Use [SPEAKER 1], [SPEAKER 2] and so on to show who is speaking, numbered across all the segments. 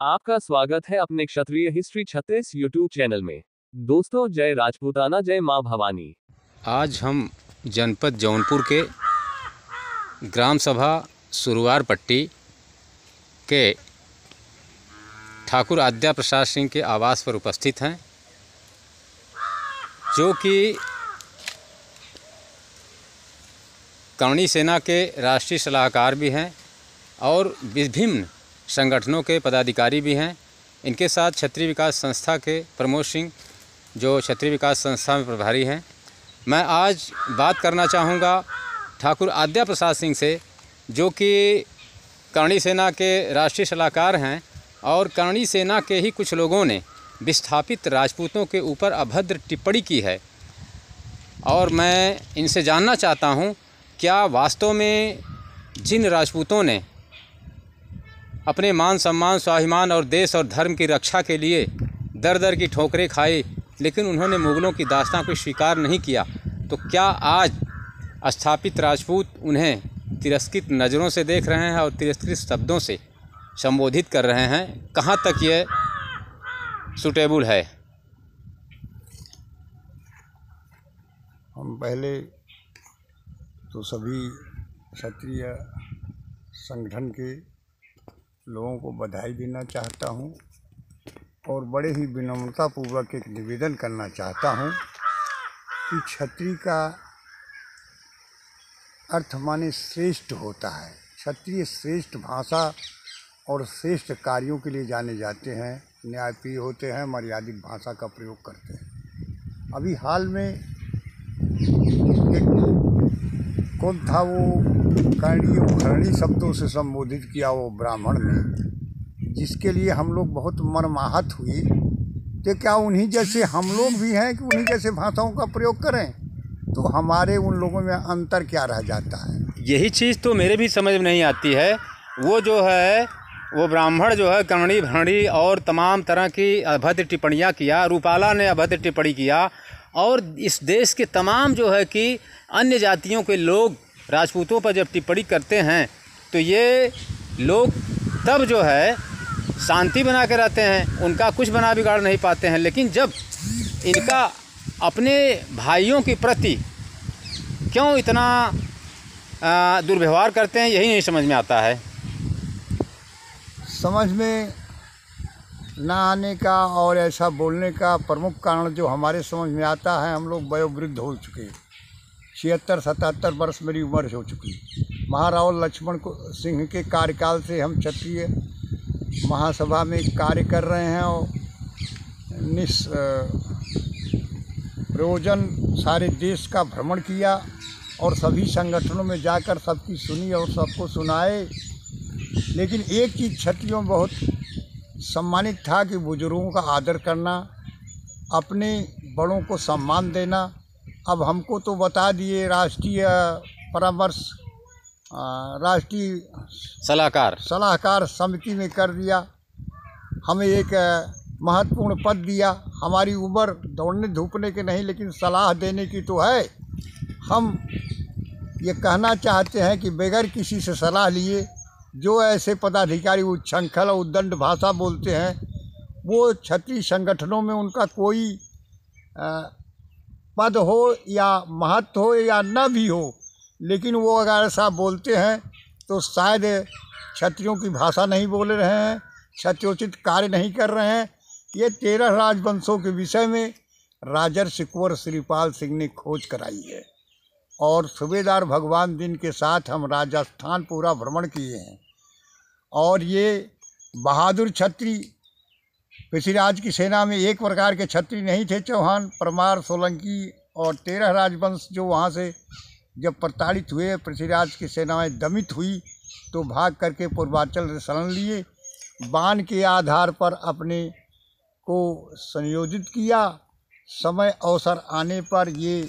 [SPEAKER 1] आपका स्वागत है अपने क्षत्रिय हिस्ट्री 36 यूट्यूब चैनल में। दोस्तों, जय राजपूताना, जय मां भवानी।
[SPEAKER 2] आज हम जनपद जौनपुर के ग्राम सभा सुरवार पट्टी के ठाकुर आद्या प्रसाद सिंह के आवास पर उपस्थित हैं, जो कि कर्णी सेना के राष्ट्रीय सलाहकार भी हैं और विभिन्न संगठनों के पदाधिकारी भी हैं। इनके साथ क्षत्रिय विकास संस्था के प्रमोद सिंह, जो क्षत्रिय विकास संस्था में प्रभारी हैं। मैं आज बात करना चाहूँगा ठाकुर आद्या प्रसाद सिंह से, जो कि कर्णी सेना के राष्ट्रीय सलाहकार हैं और कर्णी सेना के ही कुछ लोगों ने विस्थापित राजपूतों के ऊपर अभद्र टिप्पणी की है। और मैं इनसे जानना चाहता हूँ, क्या वास्तव में जिन राजपूतों ने अपने मान सम्मान, स्वाभिमान और देश और धर्म की रक्षा के लिए दर दर की ठोकरें खाई, लेकिन उन्होंने मुग़लों की दास्तां को स्वीकार नहीं किया, तो क्या आज स्थापित राजपूत उन्हें तिरस्कृत नज़रों से देख रहे हैं और तिरस्कृत शब्दों से संबोधित कर रहे हैं? कहाँ तक ये सूटेबल है?
[SPEAKER 3] हम पहले तो सभी क्षत्रिय संगठन के लोगों को बधाई देना चाहता हूं और बड़े ही विनम्रतापूर्वक एक निवेदन करना चाहता हूं कि क्षत्रिय का अर्थ माने श्रेष्ठ होता है। क्षत्रिय श्रेष्ठ भाषा और श्रेष्ठ कार्यों के लिए जाने जाते हैं, न्यायप्रिय होते हैं, मर्यादित भाषा का प्रयोग करते हैं। अभी हाल में एक कौन था वो कर्णी शब्दों से संबोधित किया वो ब्राह्मण ने, जिसके लिए हम लोग बहुत मर्माहत हुए। तो क्या उन्हीं जैसे हम लोग भी हैं कि उन्हीं जैसे भाषाओं का प्रयोग करें? तो हमारे उन लोगों में अंतर क्या रह जाता है?
[SPEAKER 2] यही चीज़ तो मेरे भी समझ में नहीं आती है। वो जो है वो ब्राह्मण जो है कर्णी भरणी और तमाम तरह की अभद्र टिप्पणियाँ किया, रूपाला ने अभद्र टिप्पणी किया, और इस देश के तमाम जो है कि अन्य जातियों के लोग राजपूतों पर जब टिप्पणी करते हैं तो ये लोग तब जो है शांति बना के रहते हैं, उनका कुछ बना बिगाड़ नहीं पाते हैं। लेकिन जब इनका अपने भाइयों के प्रति क्यों इतना दुर्व्यवहार करते हैं, यही नहीं समझ में आता है।
[SPEAKER 3] समझ में ना आने का और ऐसा बोलने का प्रमुख कारण जो हमारे समझ में आता है, हम लोग वयोवृद्ध हो चुके, 76-77 वर्ष मेरी उम्र हो चुकी। महाराव लक्ष्मण सिंह के कार्यकाल से हम क्षत्रिय महासभा में कार्य कर रहे हैं और प्रयोजन सारे देश का भ्रमण किया और सभी संगठनों में जाकर सबकी सुनी और सबको सुनाए। लेकिन एक चीज़ क्षत्रियों में बहुत सम्मानित था कि बुजुर्गों का आदर करना, अपने बड़ों को सम्मान देना। अब हमको तो बता दिए राष्ट्रीय परामर्श, राष्ट्रीय सलाहकार समिति में कर दिया, हमें एक महत्वपूर्ण पद दिया। हमारी उम्र दौड़ने धूपने के नहीं, लेकिन सलाह देने की तो है। हम ये कहना चाहते हैं कि बगैर किसी से सलाह लिए जो ऐसे पदाधिकारी उच्छृंखल और उद्दंड भाषा बोलते हैं, वो क्षत्रिय संगठनों में उनका कोई पद हो या महत्व हो या न भी हो, लेकिन वो अगर ऐसा बोलते हैं तो शायद क्षत्रियों की भाषा नहीं बोल रहे हैं, क्षत्रियोचित कार्य नहीं कर रहे हैं। ये 13 राजवंशों के विषय में राजर्षि कुंवर श्रीपाल सिंह ने खोज कराई है और सूबेदार भगवान दिन के साथ हम राजस्थान पूरा भ्रमण किए हैं। और ये बहादुर क्षत्रिय, पृथ्वीराज की सेना में एक प्रकार के क्षत्रिय नहीं थे, चौहान, परमार, सोलंकी और 13 राजवंश जो वहाँ से जब प्रताड़ित हुए, पृथ्वीराज की सेनाएं दमित हुई, तो भाग करके पूर्वांचल से शरण लिए। बाण के आधार पर अपने को संयोजित किया। समय अवसर आने पर ये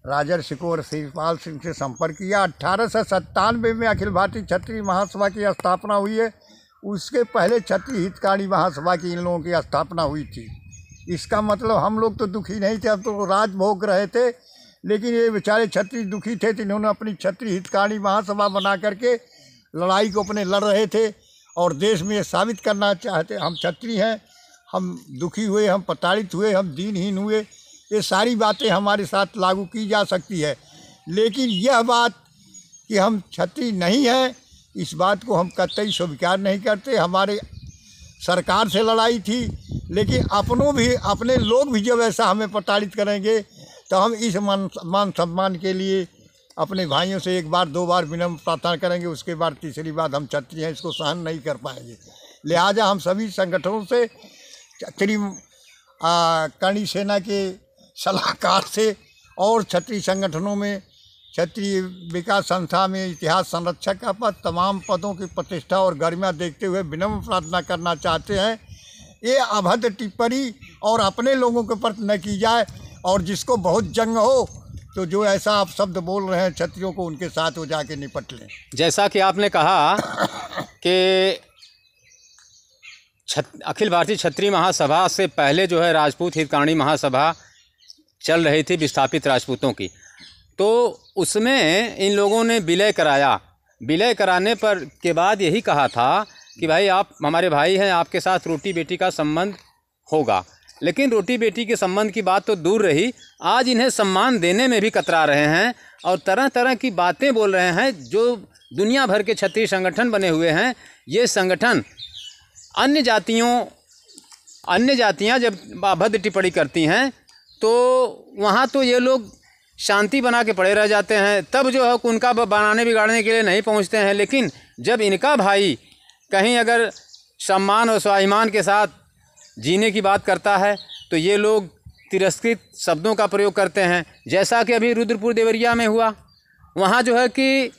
[SPEAKER 3] राजर्षि कुंवर श्रीपाल सिंह से संपर्क किया। 1897 में अखिल भारतीय क्षत्रिय महासभा की स्थापना हुई है। उसके पहले क्षत्रिय हितकारी महासभा की इन लोगों की स्थापना हुई थी। इसका मतलब हम लोग तो दुखी नहीं थे, हम तो राज भोग रहे थे, लेकिन ये बेचारे क्षत्रिय दुखी थे। तो इन्होंने अपनी क्षत्रिय हितकारी महासभा बना करके लड़ाई को अपने लड़ रहे थे और देश में ये साबित करना चाहते हम क्षत्रिय हैं, हम दुखी हुए, हम प्रताड़ित हुए, हम दीनहीन हुए, ये सारी बातें हमारे साथ लागू की जा सकती है। लेकिन यह बात कि हम क्षत्रिय नहीं हैं, इस बात को हम कतई स्वीकार नहीं करते। हमारे सरकार से लड़ाई थी, लेकिन अपने लोग भी जब ऐसा हमें प्रताड़ित करेंगे तो हम इस मान सम्मान के लिए अपने भाइयों से एक बार दो बार विनम्र प्रार्थना करेंगे, उसके बाद तीसरी बात हम क्षत्रिय हैं इसको सहन नहीं कर पाएंगे। लिहाजा हम सभी संगठनों से क्षत्रिय करणी सेना के सलाहकार से और क्षत्रिय संगठनों में क्षत्रिय विकास संस्था में इतिहास संरक्षक का पद, तमाम पदों की प्रतिष्ठा और गरिमा देखते हुए विनम्र प्रार्थना करना चाहते हैं ये अभद्र टिप्पणी और अपने लोगों के प्रति न की जाए, और जिसको बहुत जंग हो तो जो ऐसा आप शब्द बोल रहे हैं क्षत्रियों को, उनके साथ वो जाके निपट लें।
[SPEAKER 2] जैसा कि आपने कहा कि अखिल भारतीय क्षत्रिय महासभा से पहले जो है राजपूत हितकारिणी महासभा चल रही थी विस्थापित राजपूतों की, तो उसमें इन लोगों ने विलय कराया। विलय कराने पर के बाद यही कहा था कि भाई आप हमारे भाई हैं, आपके साथ रोटी बेटी का संबंध होगा। लेकिन रोटी बेटी के संबंध की बात तो दूर रही, आज इन्हें सम्मान देने में भी कतरा रहे हैं और तरह तरह की बातें बोल रहे हैं। जो दुनिया भर के क्षत्रिय संगठन बने हुए हैं, ये संगठन अन्य जातियां जब अभद्र टिप्पणी करती हैं तो वहाँ तो ये लोग शांति बना के पड़े रह जाते हैं, तब जो है उनका बनाने बिगाड़ने के लिए नहीं पहुँचते हैं। लेकिन जब इनका भाई कहीं अगर सम्मान और स्वाभिमान के साथ जीने की बात करता है तो ये लोग तिरस्कृत शब्दों का प्रयोग करते हैं। जैसा कि अभी रुद्रपुर देवरिया में हुआ, वहाँ जो है कि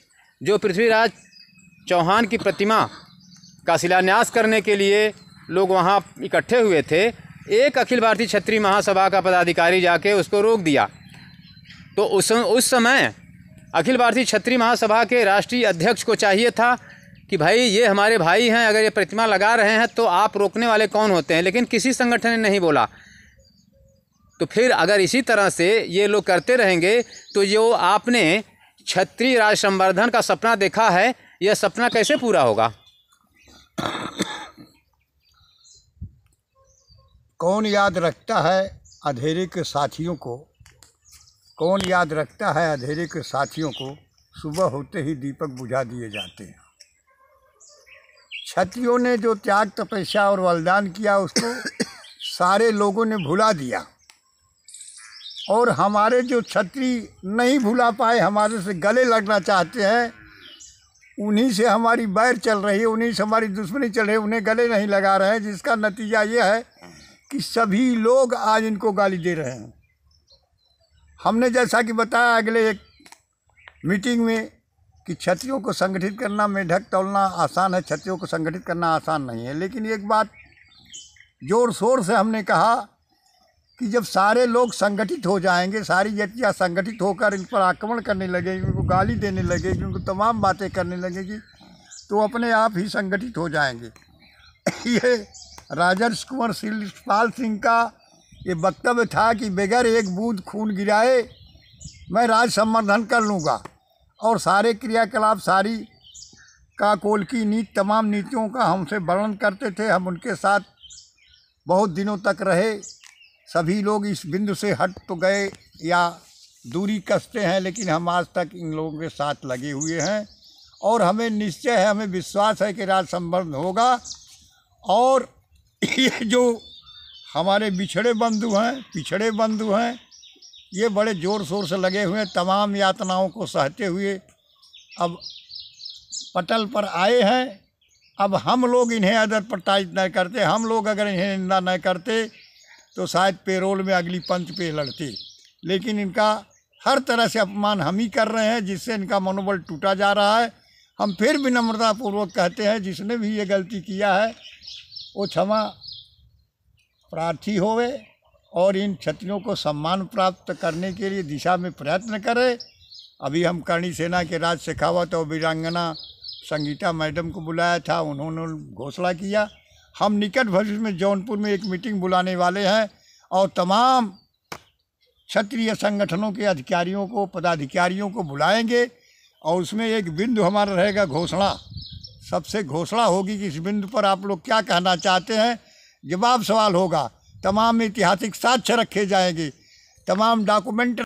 [SPEAKER 2] जो पृथ्वीराज चौहान की प्रतिमा का शिलान्यास करने के लिए लोग वहाँ इकट्ठे हुए थे, एक अखिल भारतीय क्षत्रिय महासभा का पदाधिकारी जाके उसको रोक दिया। तो उस समय अखिल भारतीय क्षत्रिय महासभा के राष्ट्रीय अध्यक्ष को चाहिए था कि भाई ये हमारे भाई हैं, अगर ये प्रतिमा लगा रहे हैं तो आप रोकने वाले कौन होते हैं। लेकिन किसी संगठन ने नहीं बोला। तो फिर अगर इसी तरह से ये लोग करते रहेंगे तो जो आपने क्षत्रिय राज संवर्धन का सपना देखा है, यह सपना कैसे पूरा होगा?
[SPEAKER 3] कौन याद रखता है अंधेरे के साथियों को, कौन याद रखता है अंधेरे के साथियों को, सुबह होते ही दीपक बुझा दिए जाते हैं। क्षत्रियों ने जो त्याग तपस्या और बलिदान किया उसको सारे लोगों ने भुला दिया, और हमारे जो क्षत्रिय नहीं भुला पाए, हमारे से गले लगना चाहते हैं, उन्हीं से हमारी बैर चल रही है, उन्हीं से हमारी दुश्मनी चल रही है, उन्हें गले नहीं लगा रहे हैं। जिसका नतीजा ये है कि सभी लोग आज इनको गाली दे रहे हैं। हमने जैसा कि बताया अगले एक मीटिंग में कि क्षत्रियों को संगठित करना, मेढक तोलना आसान है, क्षत्रियों को संगठित करना आसान नहीं है। लेकिन एक बात जोर शोर से हमने कहा कि जब सारे लोग संगठित हो जाएंगे, सारी जातियाँ संगठित होकर इन पर आक्रमण करने लगेगी, उनको गाली देने लगेगी, उनको तमाम बातें करने लगेगी, तो अपने आप ही संगठित हो जाएंगे। ये राजर्षि कुंवर शिवपाल सिंह का ये वक्तव्य था कि बगैर एक बूंद खून गिराए मैं राज संवर्धन कर लूँगा, और सारे क्रियाकलाप, सारी काकोल की नीति, तमाम नीतियों का हमसे वर्णन करते थे। हम उनके साथ बहुत दिनों तक रहे। सभी लोग इस बिंदु से हट तो गए या दूरी कसते हैं, लेकिन हम आज तक इन लोगों के साथ लगे हुए हैं, और हमें निश्चय है, हमें विश्वास है कि राज संवर्धन होगा। और ये जो हमारे बिछड़े बंधु हैं, पिछड़े बंधु हैं, ये बड़े ज़ोर शोर से लगे हुए हैं, तमाम यातनाओं को सहते हुए अब पटल पर आए हैं। अब हम लोग इन्हें अदर प्रताड़ित न करते, हम लोग अगर इन्हें निंदा न करते तो शायद पेरोल में अगली पंच पे लड़ते। लेकिन इनका हर तरह से अपमान हम ही कर रहे हैं, जिससे इनका मनोबल टूटा जा रहा है। हम फिर विनम्रतापूर्वक कहते हैं, जिसने भी ये गलती किया है वो क्षमा प्रार्थी होवे और इन क्षत्रियों को सम्मान प्राप्त करने के लिए दिशा में प्रयत्न करे। अभी हम करणी सेना के राज शेखावत और वीरांगना संगीता मैडम को बुलाया था, उन्होंने घोषणा किया। हम निकट भविष्य में जौनपुर में एक मीटिंग बुलाने वाले हैं और तमाम क्षत्रिय संगठनों के अधिकारियों को, पदाधिकारियों को बुलाएंगे, और उसमें एक बिंदु हमारा रहेगा घोषणा सबसे घोषणा होगी कि इस बिंदु पर आप लोग क्या कहना चाहते हैं। जवाब सवाल होगा, तमाम ऐतिहासिक साक्ष्य रखे जाएंगे, तमाम डॉक्यूमेंट